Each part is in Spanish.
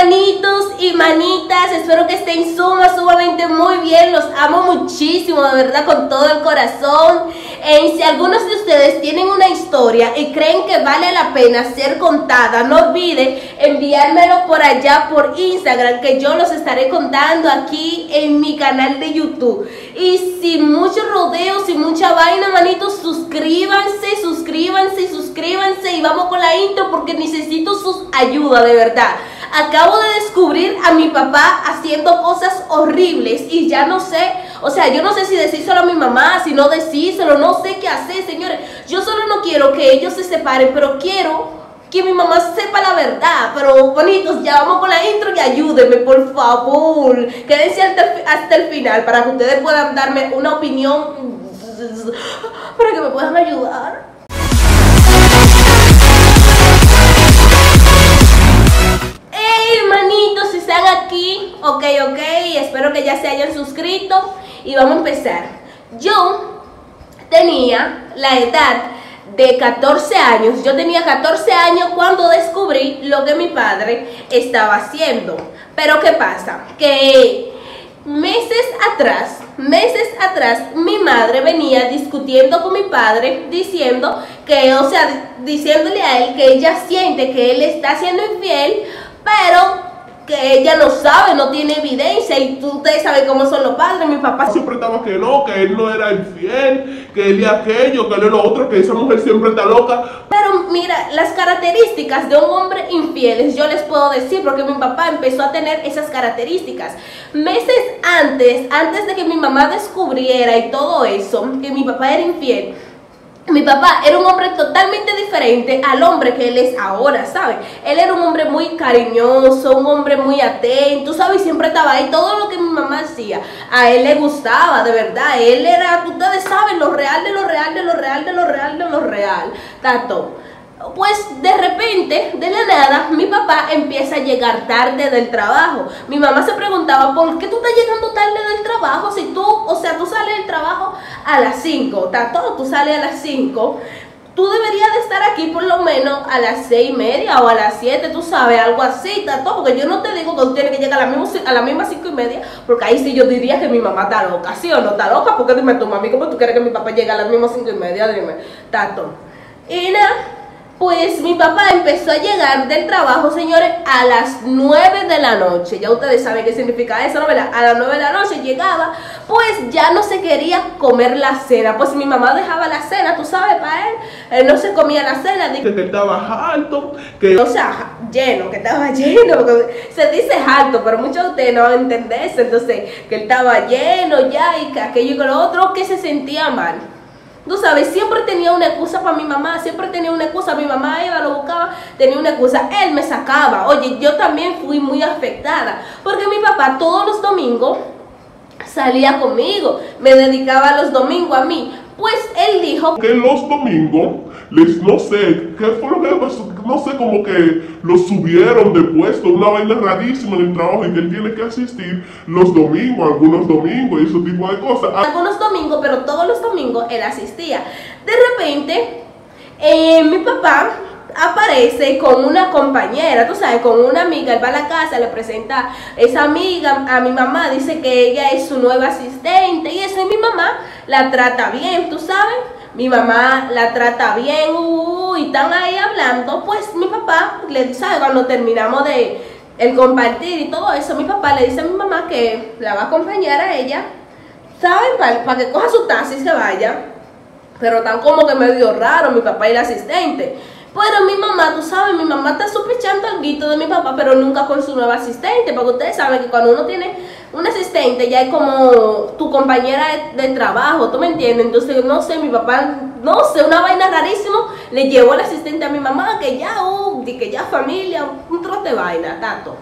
Manitos y manitas, espero que estén sumamente muy bien. Los amo muchísimo, de verdad, con todo el corazón. Si algunos de ustedes tienen una historia y creen que vale la pena ser contada, no olviden enviármelo por allá por Instagram, que yo los estaré contando aquí en mi canal de YouTube. Y sin muchos rodeos, sin mucha vaina, manitos, suscríbanse y vamos con la intro porque necesito sus ayudas, de verdad. Acabo de descubrir a mi papá haciendo cosas horribles y ya no sé, o sea, yo no sé si decírselo a mi mamá, si no decírselo, no sé qué hacer, señores. Yo solo no quiero que ellos se separen, pero quiero que mi mamá sepa la verdad. Pero bonitos, ya vamos con la intro y ayúdenme, por favor. Quédense hasta el final para que ustedes puedan darme una opinión, para que me puedan ayudar. Manitos, si están aquí, ok, espero que ya se hayan suscrito y vamos a empezar. Yo tenía la edad de 14 años, cuando descubrí lo que mi padre estaba haciendo. Pero ¿qué pasa? Que meses atrás, mi madre venía discutiendo con mi padre, diciendo que, o sea, diciéndole a él que ella siente que él está siendo infiel, pero que ella no sabe, no tiene evidencia. Y ustedes saben cómo son los padres. Mi papá siempre estaba que no, que él no era infiel, que él y aquello, que él es lo otro, que esa mujer siempre está loca. Pero mira, las características de un hombre infiel, yo les puedo decir, porque mi papá empezó a tener esas características meses antes de que mi mamá descubriera y todo eso, que mi papá era infiel. Mi papá era un hombre totalmente diferente al hombre que él es ahora, ¿sabes? Él era un hombre muy cariñoso, un hombre muy atento, ¿sabes? Siempre estaba ahí, todo lo que mi mamá hacía, a él le gustaba, de verdad. Él era, ustedes saben, lo real, tanto. Pues de repente, de la nada, mi papá empieza a llegar tarde del trabajo. Mi mamá se preguntaba, ¿por qué tú estás llegando tarde del trabajo? Si tú, o sea, tú sales del trabajo a las 5, tú sales a las 5, tú deberías de estar aquí por lo menos a las 6:30 o a las 7, tú sabes, algo así, porque yo no te digo que tú tienes que llegar a la misma 5:30, porque ahí sí yo diría que mi mamá está loca, ¿sí o no está loca? Porque dime tú, mami, ¿cómo tú quieres que mi papá llegue a las mismas 5:30? Dime, tato. Y nada, pues mi papá empezó a llegar del trabajo, señores, a las 9 de la noche. Ya ustedes saben qué significa eso, ¿no? ¿Verdad? A las 9 de la noche llegaba, pues ya no se quería comer la cena. Pues mi mamá dejaba la cena, tú sabes, para él no se comía la cena. Que estaba harto, o sea, lleno, que estaba lleno, porque se dice harto, pero muchos de ustedes no van a entender eso. Entonces, que él estaba lleno ya y que aquello y que lo otro, que se sentía mal. Tú sabes, siempre tenía una excusa para mi mamá, mi mamá iba, lo buscaba, tenía una excusa, él me sacaba. Oye, yo también fui muy afectada, porque mi papá todos los domingos salía conmigo, me dedicaba los domingos a mí. Pues él dijo que los domingos, no sé, ¿qué fue lo que pasó? No sé, como que lo subieron de puesto, una vaina rarísima en el trabajo y que él tiene que asistir los domingos, algunos domingos y ese tipo de cosas. Algunos domingos, pero todos los domingos él asistía. De repente, mi papá aparece con una compañera, tú sabes, con una amiga. Él va a la casa, le presenta esa amiga a mi mamá, dice que ella es su nueva asistente y eso, y mi mamá la trata bien, tú sabes, mi mamá la trata bien, y están ahí hablando. Pues mi papá le dice, ¿sabes? Cuando terminamos de el compartir y todo eso, mi papá le dice a mi mamá que la va a acompañar a ella, ¿saben? Para que coja su taxi y se vaya, pero tan como que medio raro mi papá y la asistente. Pero mi mamá, tú sabes, mi mamá está sospechando algo de mi papá, pero nunca con su nueva asistente, porque ustedes saben que cuando uno tiene un asistente ya es como tu compañera de trabajo, ¿tú me entiendes? Entonces, no sé, mi papá, no sé, una vaina rarísima, le llevó al asistente a mi mamá, que ya familia, un trote de vaina, tanto.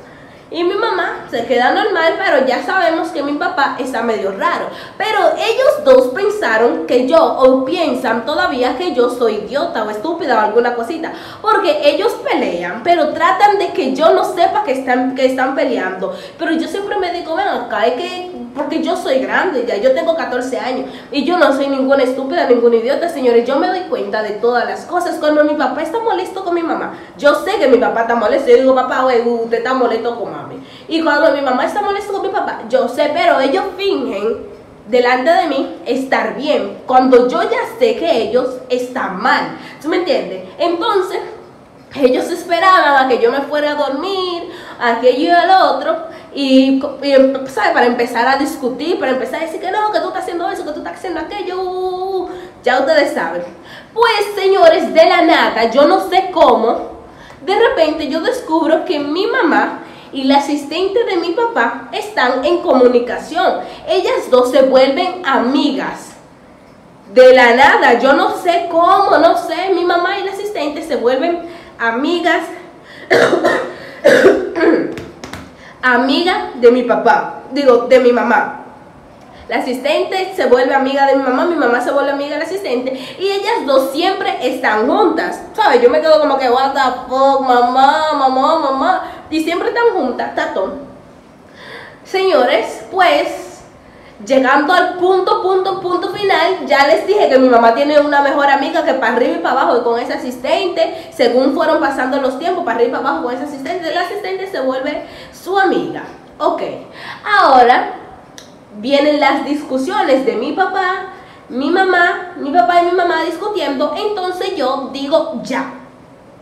Y mi mamá se queda normal, pero ya sabemos que mi papá está medio raro. Pero ellos dos pensaron que yo, o piensan todavía que yo soy idiota o estúpida o alguna cosita. Porque ellos pelean, pero tratan de que yo no sepa que están peleando. Pero yo siempre me digo, ven acá, es que porque yo soy grande ya, yo tengo 14 años. Y yo no soy ninguna estúpida, ninguna idiota, señores. Yo me doy cuenta de todas las cosas. Cuando mi papá está molesto con mi mamá, yo sé que mi papá está molesto. Yo digo, papá, güey, usted está molesto con mami. Y cuando mi mamá está molesta con mi papá, yo sé, pero ellos fingen delante de mí estar bien, cuando yo ya sé que ellos están mal. ¿Tú me entiendes? Entonces, ellos esperaban a que yo me fuera a dormir, a aquello y al otro, y ¿sabes? Para empezar a discutir, para empezar a decir que no, que tú estás haciendo eso, que tú estás haciendo aquello, ya ustedes saben. Pues, señores, de la nada, yo no sé cómo, de repente yo descubro que mi mamá y la asistente de mi papá están en comunicación. Ellas dos se vuelven amigas. De la nada, yo no sé cómo, no sé, mi mamá y la asistente se vuelven amigas. Amiga de mi papá, digo, de mi mamá. La asistente se vuelve amiga de mi mamá se vuelve amiga de la asistente, y ellas dos siempre están juntas, ¿sabes? Yo me quedo como que, what the fuck, mamá, y siempre están juntas, tatón. Señores, pues, llegando al punto final, ya les dije que mi mamá tiene una mejor amiga que para arriba y para abajo con esa asistente, según fueron pasando los tiempos, para arriba y para abajo con esa asistente, la asistente se vuelve su amiga. Ok, ahora vienen las discusiones de mi papá y mi mamá discutiendo. Entonces yo digo, ya,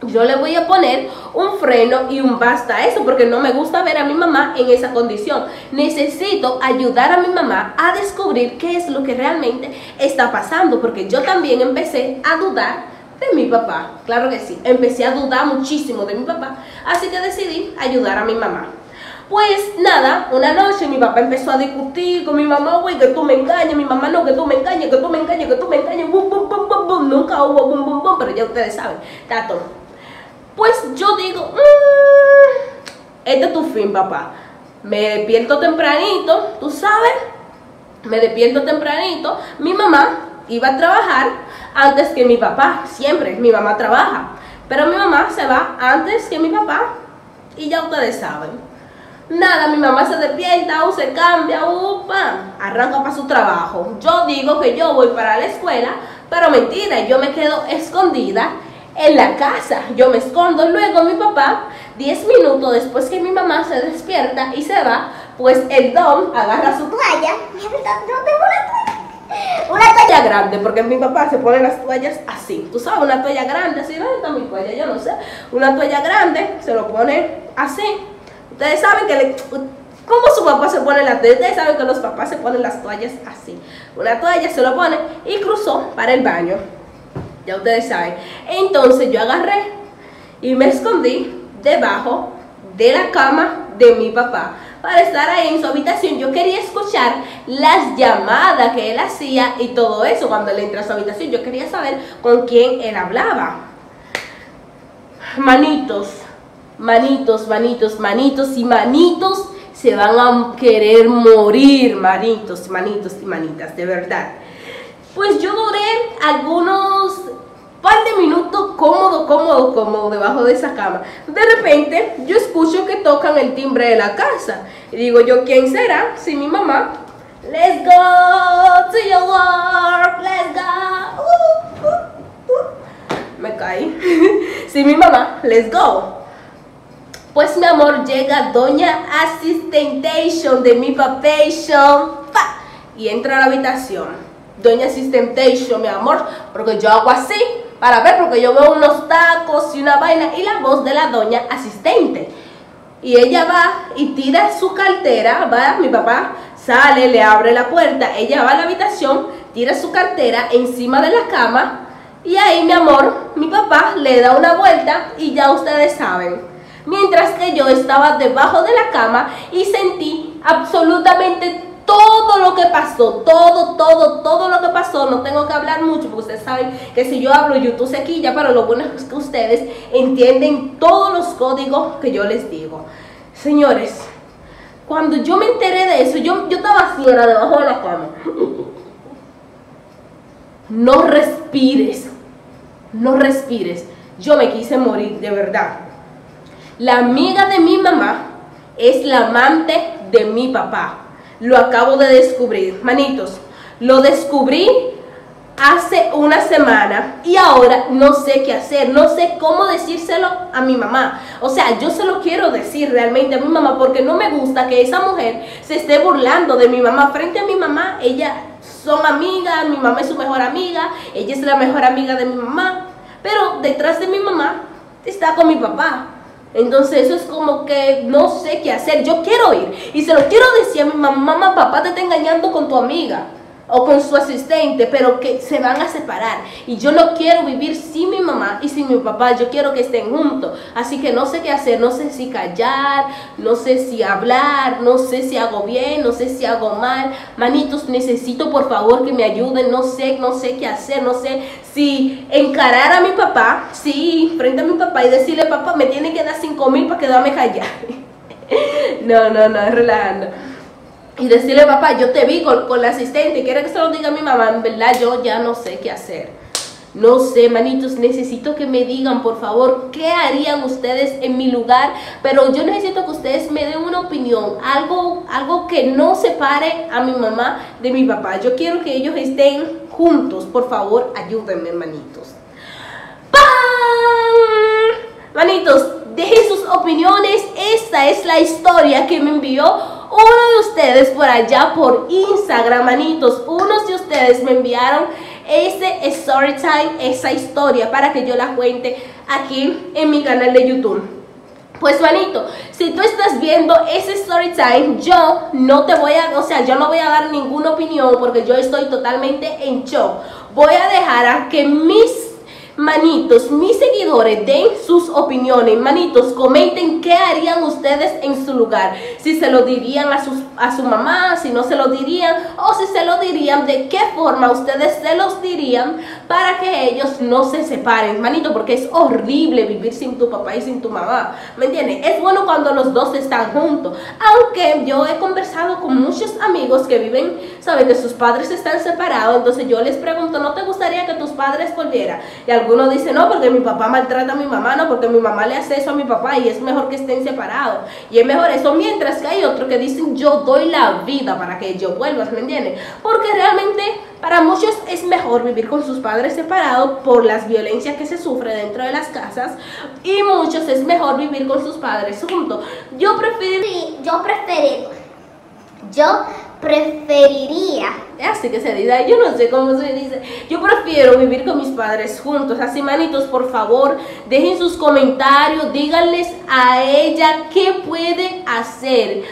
yo le voy a poner un freno y un basta a eso, porque no me gusta ver a mi mamá en esa condición. Necesito ayudar a mi mamá a descubrir qué es lo que realmente está pasando, porque yo también empecé a dudar de mi papá. Claro que sí, empecé a dudar muchísimo de mi papá, así que decidí ayudar a mi mamá. Pues nada, una noche mi papá empezó a discutir con mi mamá, güey, que tú me engañas, mi mamá no, que tú me engañas, bum, bum, bum, bum, bum, nunca hubo bum, bum, bum, pero ya ustedes saben, tato. Pues yo digo, este es tu fin, papá. Me despierto tempranito, tú sabes, me despierto tempranito, mi mamá iba a trabajar antes que mi papá, siempre, mi mamá trabaja, pero mi mamá se va antes que mi papá, y ya ustedes saben. Nada, mi mamá se despierta, se cambia, arranca para su trabajo. Yo digo que yo voy para la escuela, pero mentira, yo me quedo escondida en la casa. Yo me escondo, luego mi papá, 10 minutos después que mi mamá se despierta y se va, pues el don agarra su toalla. Yo tengo una toalla grande, porque mi papá se pone las toallas así. Tú sabes, una toalla grande, así, ¿dónde está mi toalla? Yo no sé. Una toalla grande, se lo pone así. Ustedes saben que ¿cómo su papá se pone la toalla? Ustedes saben que los papás se ponen las toallas así. Una toalla se lo pone y cruzó para el baño. Ya ustedes saben. Entonces yo agarré y me escondí debajo de la cama de mi papá para estar ahí en su habitación. Yo quería escuchar las llamadas que él hacía y todo eso. Cuando él entra a su habitación, yo quería saber con quién él hablaba. Manitos y manitos se van a querer morir, manitos y manitas, de verdad. Pues yo duré algunos par de minutos cómodo debajo de esa cama. De repente yo escucho que tocan el timbre de la casa y digo yo, ¿quién será? Si mi mamá. Let's go to your work, let's go. Me caí. Si mi mamá, let's go. Pues mi amor, llega doña Assistentation de mi papation y entra a la habitación. Doña Assistentation, mi amor, porque yo hago así para ver, porque yo veo unos tacos y una vaina, y la voz de la doña asistente. Y ella va y tira su cartera, va, mi papá sale, le abre la puerta, ella va a la habitación, tira su cartera encima de la cama, y ahí, mi amor, mi papá le da una vuelta y ya ustedes saben. Mientras que yo estaba debajo de la cama y sentí absolutamente todo lo que pasó, todo lo que pasó. No tengo que hablar mucho porque ustedes saben que si yo hablo YouTube se quilla, pero lo bueno es que ustedes entienden todos los códigos que yo les digo. Señores, cuando yo me enteré de eso, yo estaba así, era debajo de la cama. No respires, no respires. Yo me quise morir, de verdad. La amiga de mi mamá es la amante de mi papá. Lo acabo de descubrir, manitos. Lo descubrí hace una semana y ahora no sé qué hacer, no sé cómo decírselo a mi mamá. O sea, yo se lo quiero decir realmente a mi mamá porque no me gusta que esa mujer se esté burlando de mi mamá frente a mi mamá. Ella son amigas, mi mamá es su mejor amiga, ella es la mejor amiga de mi mamá, pero detrás de mi mamá está con mi papá. Entonces eso es como que no sé qué hacer. Yo quiero ir y se lo quiero decir a mi mamá: mamá, papá te está engañando con tu amiga o con su asistente, pero que se van a separar y yo no quiero vivir sin mi mamá y sin mi papá. Yo quiero que estén juntos, así que no sé qué hacer, no sé si callar, no sé si hablar, no sé si hago bien, no sé si hago mal. Manitos, necesito por favor que me ayuden, no sé qué hacer, no sé si encarar a mi papá, sí, frente a mi papá y decirle: papá, me tiene que dar 5,000 para quedarme callar. No, es relajando. Y decirle: papá, yo te vi con la asistente, quiere que se lo diga a mi mamá. En verdad yo ya no sé qué hacer. No sé, manitos, necesito que me digan por favor qué harían ustedes en mi lugar. Pero yo necesito que ustedes me den una opinión, algo que no separe a mi mamá de mi papá. Yo quiero que ellos estén juntos, por favor, ayúdenme, manitos. ¡Pam! Manitos, dejen sus opiniones. Esta es la historia que me envió uno de ustedes por allá por Instagram, manitos. Unos de ustedes me enviaron ese story time, esa historia, para que yo la cuente aquí en mi canal de YouTube. Pues, manito, si tú estás viendo ese story time, yo no te voy a, yo no voy a dar ninguna opinión porque yo estoy totalmente en shock. Voy a dejar a que mis manitos, mis seguidores, den sus opiniones. Manitos, comenten qué harían ustedes en su lugar. Si se lo dirían a su mamá, si no se lo dirían, o si se lo dirían, de qué forma ustedes se los dirían para que ellos no se separen, manito, porque es horrible vivir sin tu papá y sin tu mamá, ¿me entiendes? Es bueno cuando los dos están juntos, aunque yo he conversado con muchos amigos que viven, saben que sus padres están separados. Entonces yo les pregunto: ¿no te gustaría que tus padres volvieran? Y algunos dicen: no, porque mi papá maltrata a mi mamá, no, porque mi mamá le hace eso a mi papá y es mejor que estén separados y es mejor eso. Mientras que hay otros que dicen: yo doy la vida para que ellos vuelvan, ¿me entienden? Porque realmente para muchos es mejor vivir con sus padres separados por las violencias que se sufre dentro de las casas, y muchos es mejor vivir con sus padres juntos. Yo preferiría, así que se dice, yo no sé cómo se dice, yo prefiero vivir con mis padres juntos. Así, manitos, por favor, dejen sus comentarios, díganles a ella qué puede hacer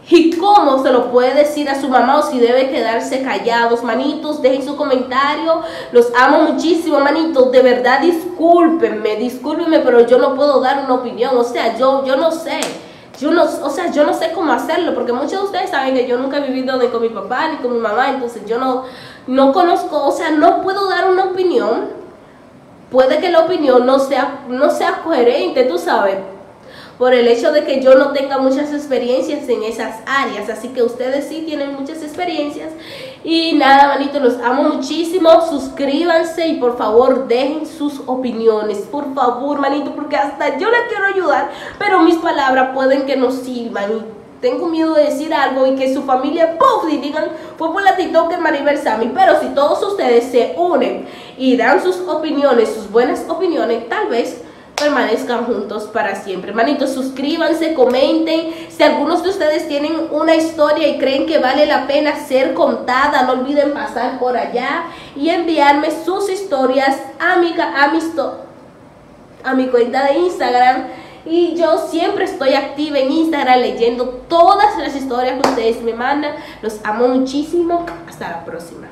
y cómo se lo puede decir a su mamá, o si debe quedarse callados. Manitos, dejen su comentario. Los amo muchísimo, manitos. De verdad, discúlpenme, pero yo no puedo dar una opinión. O sea, yo no sé. Yo no sé cómo hacerlo, porque muchos de ustedes saben que yo nunca he vivido ni con mi papá ni con mi mamá. Entonces yo no conozco, o sea, no puedo dar una opinión. Puede que la opinión no sea coherente, tú sabes, por el hecho de que yo no tenga muchas experiencias en esas áreas. Así que ustedes sí tienen muchas experiencias. Y nada, manitos, los amo muchísimo. Suscríbanse y por favor dejen sus opiniones, por favor, manito, porque hasta yo les quiero ayudar, pero mis palabras pueden que no sirvan y tengo miedo de decir algo y que su familia ¡puf! Y digan: fue por la TikToker Maribel Sammy. Pero si todos ustedes se unen y dan sus opiniones, sus buenas opiniones, tal vez permanezcan juntos para siempre. Manitos, suscríbanse, comenten. Si algunos de ustedes tienen una historia y creen que vale la pena ser contada, no olviden pasar por allá y enviarme sus historias a mi cuenta de Instagram. Y yo siempre estoy activa en Instagram leyendo todas las historias que ustedes me mandan. Los amo muchísimo. Hasta la próxima.